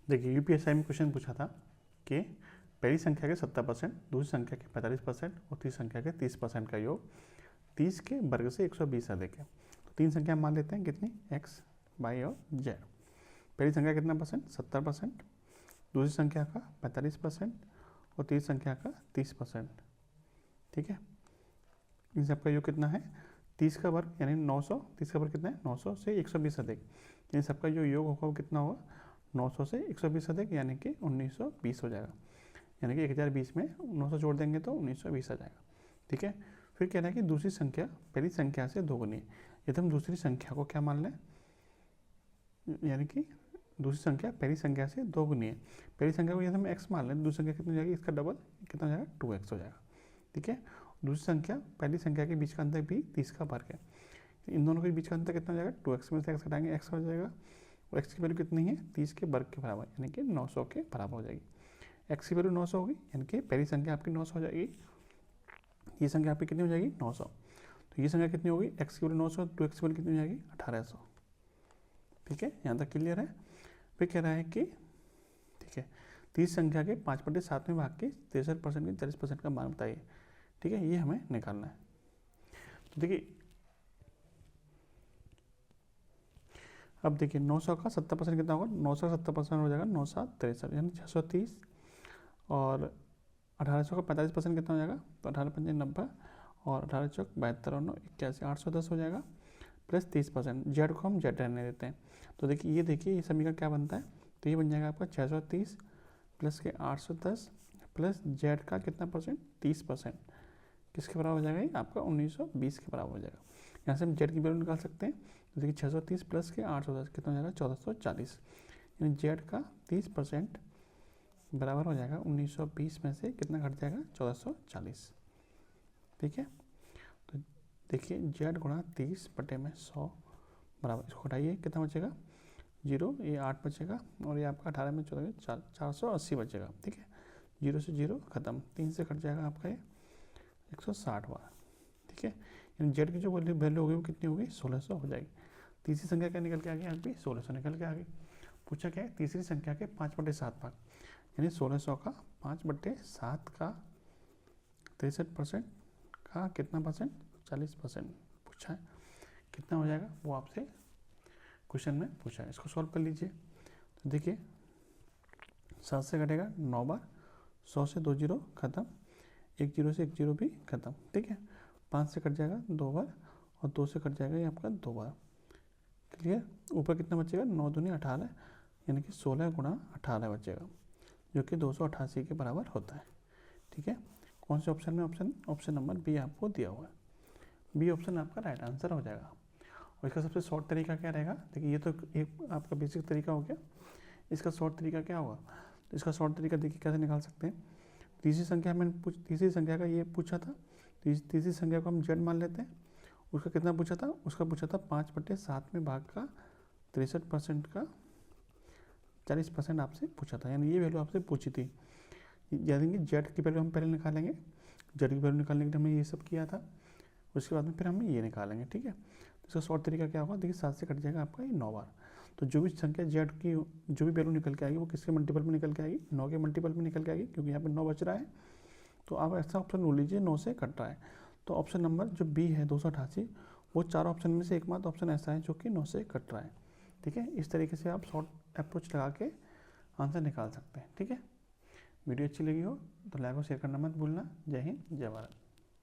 देखिए यूपीएससी में क्वेश्चन पूछा था कि पहली संख्या के 70%, दूसरी संख्या के 45% और तीसरी संख्या के 30% का योग 30 के वर्ग से 120 अधिक है। तो तीन संख्या मान लेते हैं कितनी, x, y और z। पहली संख्या कितना परसेंट, 70%, दूसरी संख्या का 45% और तीसरी संख्या का 30%। ठीक है, इन सबका योग कितना है, 30 का वर्ग यानी 900, 30 का वर्ग कितना है 900 से 120 अधिक, यानी सबका जो योग होगा वो कितना होगा 900 से 120 अधिक यानी कि 1920 हो जाएगा। यानी कि 1020 में 900 जोड़ देंगे तो 1920 आ जाएगा। ठीक है, फिर कह रहा है कि दूसरी संख्या पहली संख्या से दोगुनी है। यदि हम दूसरी संख्या को क्या मान लें, यानी कि दूसरी संख्या पहली संख्या से दोगुनी है। पहली संख्या को यदि हम x मान लें, दूसरी संख्या कितनी हो जाएगी, इसका डबल कितना हो जाएगा 2x हो जाएगा। ठीक है, दूसरी संख्या पहली संख्या के बीच का अंतर भी 30 का वर्ग है। इन दोनों के बीच का अंतर कितना हो जाएगा, 2x में से x घटाएंगे x हो जाएगा, और x की वैल्यू कितनी है 30 के वर्ग के बराबर यानी कि 900 के बराबर हो जाएगी। x की वैल्यू 900 होगी यानी कि पहली संख्या आपकी 900 हो जाएगी, ये संख्या आपकी कितनी हो जाएगी 900। तो ये संख्या कितनी होगी, x की वैल्यू 900, 2x की वैल्यू कितनी हो जाएगी 1800। ठीक है, यहाँ तक क्लियर है। फिर कह रहा है कि ठीक है, 30 संख्या के 5/7 भाग के 63% की 40% का मान बताइए। ठीक है, ये हमें निकालना है। तो देखिए अब देखिए 900 का 70% कितना होगा, 900 का 70% हो जाएगा 9 7 63 यानी 630, और 1800 का 45% कितना हो जाएगा, तो 18 5 90 और 18 चौक 72 और 9 81, 810 हो जाएगा, प्लस 30%। जेड को हम जेड रहने देते हैं। तो देखिए ये समीकरण क्या बनता है, तो ये बन जाएगा आपका 630 प्लस के 810 प्लस जेड का कितना परसेंट 30%, किसके बराबर हो जाएगा, ये आपका 1920 के बराबर हो जाएगा। यहाँ से हम जेड की वैल्यू निकाल सकते हैं। तो देखिए 630 प्लस के 810 कितना हो जाएगा 1440, यानी जेड का 30% बराबर हो जाएगा 1920 में से कितना घट जाएगा 1440। ठीक है, तो देखिए जेड गुणा 30/100 बराबर, इसको घटाइए कितना बचेगा 0, ये 8 बचेगा और ये आपका 18 में 14 480 बचेगा। ठीक है, 0 से 0 खत्म, 3 से कट जाएगा आपका ये 160 बार। ठीक है, यानी जेड की जो वैल्यू होगी वो कितनी होगी 1600 हो जाएगी। तीसरी संख्या क्या निकल के आ गई, यहाँ भी 1600 निकल के आ गई। पूछा क्या है, तीसरी संख्या के 5/7 भाग यानी 1600 का 5/7 का 63% का कितना परसेंट 40% पूछा है, कितना हो जाएगा वो आपसे क्वेश्चन में पूछा है। इसको सॉल्व कर लीजिए। तो देखिए 7 से घटेगा 9 बार, 100 से 2 जीरो खत्म, 1 जीरो से 1 जीरो भी खत्म। ठीक है, 5 से कट जाएगा 2 बार और 2 से कट जाएगा ये आपका 2 बार। क्लियर, ऊपर कितना बचेगा 9 दूनी 18 यानी कि 16 गुणा 18 बचेगा, जो कि 288 के बराबर होता है। ठीक है, कौन से ऑप्शन में, ऑप्शन नंबर बी आपको दिया हुआ है। बी ऑप्शन आपका राइट आंसर हो जाएगा। और इसका सबसे शॉर्ट तरीका क्या रहेगा, देखिए ये तो एक आपका बेसिक तरीका हो गया, इसका शॉर्ट तरीका क्या होगा, तो इसका शॉर्ट तरीका देखिए कैसे निकाल सकते हैं। तीसरी संख्या का ये पूछा था, तीसरी संख्या को हम जेड मान लेते हैं। उसका कितना पूछा था, उसका पूछा था 5/7 में भाग का 63% का 40% आपसे पूछा था, यानी ये वैल्यू आपसे पूछी थी। यानी कि जेड की वैल्यू हम पहले निकालेंगे, जेड की वैल्यू निकालने के लिए हमने ये सब किया था, उसके बाद में फिर हम ये निकालेंगे। ठीक है, तो इसका शॉर्ट तरीका क्या होगा, देखिए 7 से कट जाएगा आपका ये 9 बार। तो जो भी संख्या जेड की जो भी वैल्यू निकल के आएगी वो किसके मल्टीपल में निकल के आएगी, 9 के मल्टीपल में निकल के आएगी, क्योंकि यहाँ पे 9 बच रहा है। तो आप ऐसा ऑप्शन ढूंढ लीजिए 9 से कट रहा है। तो ऑप्शन नंबर जो बी है 288, वो 4 ऑप्शन में से एकमात्र ऑप्शन ऐसा है जो कि 9 से कट रहा है। ठीक है, इस तरीके से आप शॉर्ट अप्रोच लगा के आंसर निकाल सकते हैं। ठीक है, वीडियो अच्छी लगी हो तो लाइक और शेयर करना मत भूलना। जय हिंद, जय भारत।